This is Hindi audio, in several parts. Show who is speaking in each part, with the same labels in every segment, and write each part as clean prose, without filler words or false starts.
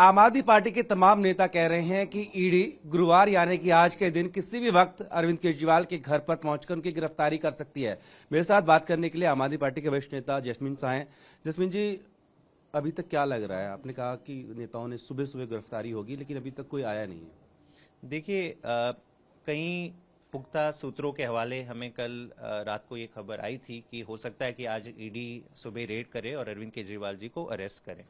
Speaker 1: आम आदमी पार्टी के तमाम नेता कह रहे हैं कि ईडी गुरुवार यानी कि आज के दिन किसी भी वक्त अरविंद केजरीवाल के घर पर पहुंचकर उनकी गिरफ्तारी कर सकती है। मेरे साथ बात करने के लिए आम आदमी पार्टी के वरिष्ठ नेता जैस्मिन शाह हैं। जैस्मिन जी, अभी तक क्या लग रहा है? आपने कहा कि नेताओं ने सुबह सुबह गिरफ्तारी होगी, लेकिन अभी तक कोई आया नहीं है।
Speaker 2: देखिए, कई पुख्ता सूत्रों के हवाले हमें कल रात को ये खबर आई थी कि हो सकता है कि आज ईडी सुबह रेड करे और अरविंद केजरीवाल जी को अरेस्ट करे।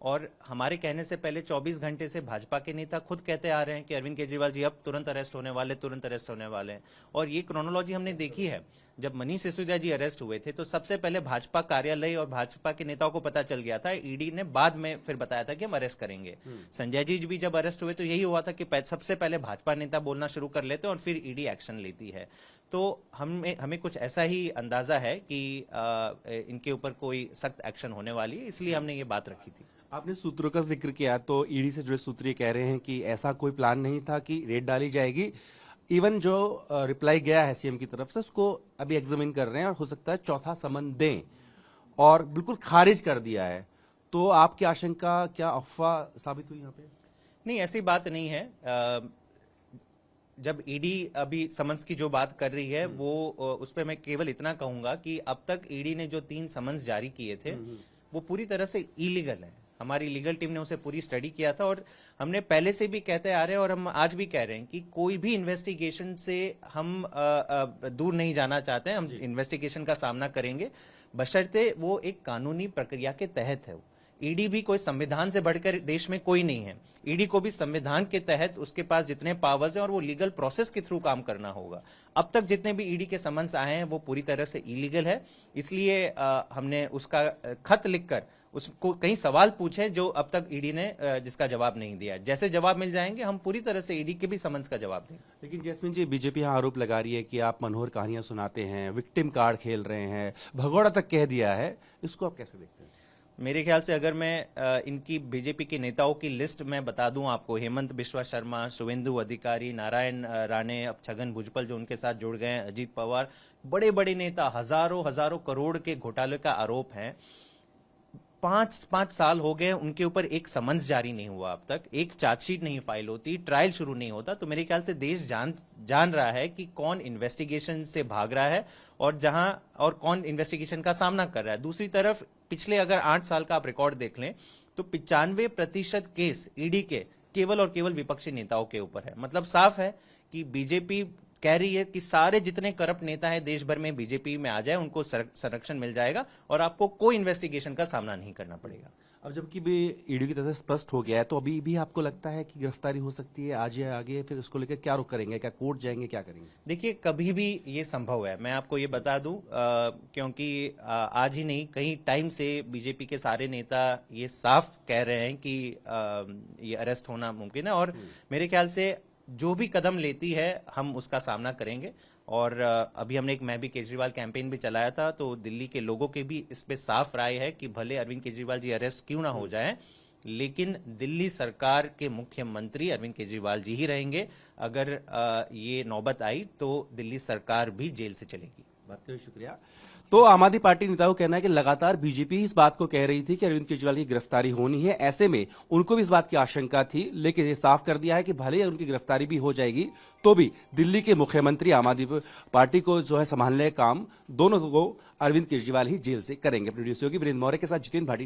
Speaker 2: और हमारे कहने से पहले 24 घंटे से भाजपा के नेता खुद कहते आ रहे हैं कि अरविंद केजरीवाल जी अब तुरंत अरेस्ट होने वाले, तुरंत अरेस्ट होने वाले हैं। और ये क्रोनोलॉजी हमने देखी है। जब मनीष सिसोदिया जी अरेस्ट हुए थे तो सबसे पहले भाजपा कार्यालय और भाजपा के नेताओं को पता चल गया था। ईडी ने बाद में फिर बताया था कि हम अरेस्ट करेंगे। संजय जी भी जब अरेस्ट हुए तो यही हुआ था कि सबसे पहले भाजपा नेता बोलना शुरू कर लेते और फिर ईडी एक्शन लेती है। तो हमें कुछ ऐसा ही अंदाजा है कि इनके ऊपर कोई सख्त एक्शन होने वाली है, इसलिए हमने ये बात रखी थी।
Speaker 1: आपने सूत्रों का जिक्र किया, तो ईडी से जुड़े सूत्र ये कह रहे हैं कि ऐसा कोई प्लान नहीं था कि रेड डाली जाएगी। इवन जो रिप्लाई गया है सीएम की तरफ से, उसको अभी एग्जामिन कर रहे हैं और हो सकता है चौथा समन दें, और बिल्कुल खारिज कर दिया है। तो आपकी आशंका क्या अफवाह साबित हुई यहाँ पे?
Speaker 2: नहीं, ऐसी बात नहीं है। जब ईडी अभी समन्स की जो बात कर रही है वो उस पर मैं केवल इतना कहूंगा कि अब तक ईडी ने जो 3 समन्स जारी किए थे वो पूरी तरह से इलीगल है। हमारी लीगल टीम ने उसे पूरी स्टडी किया था और हमने पहले से भी कहते आ रहे हैं और हम आज भी कह रहे हैं कि कोई भी इन्वेस्टिगेशन से हम दूर नहीं जाना चाहते हैं। हम इन्वेस्टिगेशन का सामना करेंगे बशर्ते वो एक कानूनी प्रक्रिया के तहत है। ईडी भी कोई संविधान से बढ़कर देश में कोई नहीं है। ईडी को भी संविधान के तहत उसके पास जितने पावर्स हैं और वो लीगल प्रोसेस के थ्रू काम करना होगा। अब तक जितने भी ईडी के समन्स आए हैं वो पूरी तरह से इलीगल है। इसलिए हमने उसका खत लिखकर उसको कई सवाल पूछे जो अब तक ईडी ने जिसका जवाब नहीं दिया। जैसे जवाब मिल जाएंगे हम पूरी तरह से ईडी के भी समन्स का जवाब देंगे।
Speaker 1: लेकिन जैस्मिन जी, बीजेपी यहाँ आरोप लगा रही है कि आप मनोहर कहानियां सुनाते हैं, विक्टिम कार्ड खेल रहे हैं, भगोड़ा तक कह दिया है। इसको आप कैसे देखते हैं?
Speaker 2: मेरे ख्याल से अगर मैं इनकी बीजेपी के नेताओं की लिस्ट में बता दूं आपको, हेमंत बिश्वा शर्मा, शुवेंदु अधिकारी, नारायण राणे, अब छगन भुजबल जो उनके साथ जुड़ गए हैं, अजीत पवार, बड़े बड़े नेता, हजारों करोड़ के घोटाले का आरोप है। 5 साल हो गए, उनके ऊपर एक समन्स जारी नहीं हुआ, अब तक एक चार्जशीट नहीं फाइल होती, ट्रायल शुरू नहीं होता। तो मेरे ख्याल से देश जान रहा है कि कौन इन्वेस्टिगेशन से भाग रहा है और कौन इन्वेस्टिगेशन का सामना कर रहा है। दूसरी तरफ पिछले अगर 8 साल का आप रिकॉर्ड देख लें तो 95% केस ईडी के केवल और केवल विपक्षी नेताओं के ऊपर है। मतलब साफ है कि बीजेपी कह रही है कि सारे जितने करप्ट नेता हैं देश भर में बीजेपी में आ जाए, उनको संरक्षण मिल जाएगा और आपको कोई इन्वेस्टिगेशन का सामना नहीं करना पड़ेगा।
Speaker 1: अब जबकि भी ईडी की तरफ से स्पष्ट हो गया है, तो अभी भी आपको लगता है कि गिरफ्तारी हो सकती है आज या आगे? फिर उसको लेकर क्या रुख करेंगे? क्या कोर्ट जाएंगे? क्या करेंगे?
Speaker 2: देखिए, कभी भी ये संभव है। मैं आपको ये बता दूं क्योंकि आज ही नहीं, कई टाइम से बीजेपी के सारे नेता ये साफ कह रहे हैं कि ये अरेस्ट होना मुमकिन है और मेरे ख्याल से जो भी कदम लेती है हम उसका सामना करेंगे। और अभी हमने एक मैं भी केजरीवाल कैंपेन भी चलाया था, तो दिल्ली के लोगों के भी इस पे साफ राय है कि भले अरविंद केजरीवाल जी अरेस्ट क्यों ना हो जाएं, लेकिन दिल्ली सरकार के मुख्यमंत्री अरविंद केजरीवाल जी ही रहेंगे। अगर ये नौबत आई तो दिल्ली सरकार भी जेल से चलेगी।
Speaker 1: बात के लिए शुक्रिया। तो आम आदमी पार्टी नेताओं का कहना है कि लगातार बीजेपी इस बात को कह रही थी कि अरविंद केजरीवाल की गिरफ्तारी होनी है। ऐसे में उनको भी इस बात की आशंका थी, लेकिन ये साफ कर दिया है कि भले ही उनकी गिरफ्तारी भी हो जाएगी तो भी दिल्ली के मुख्यमंत्री आम आदमी पार्टी को जो है संभालने का काम दोनों को अरविंद केजरीवाल ही जेल से करेंगे। प्रोड्यूसर वीरेंद्र मौर्य के साथ जितेंद्र भाटी।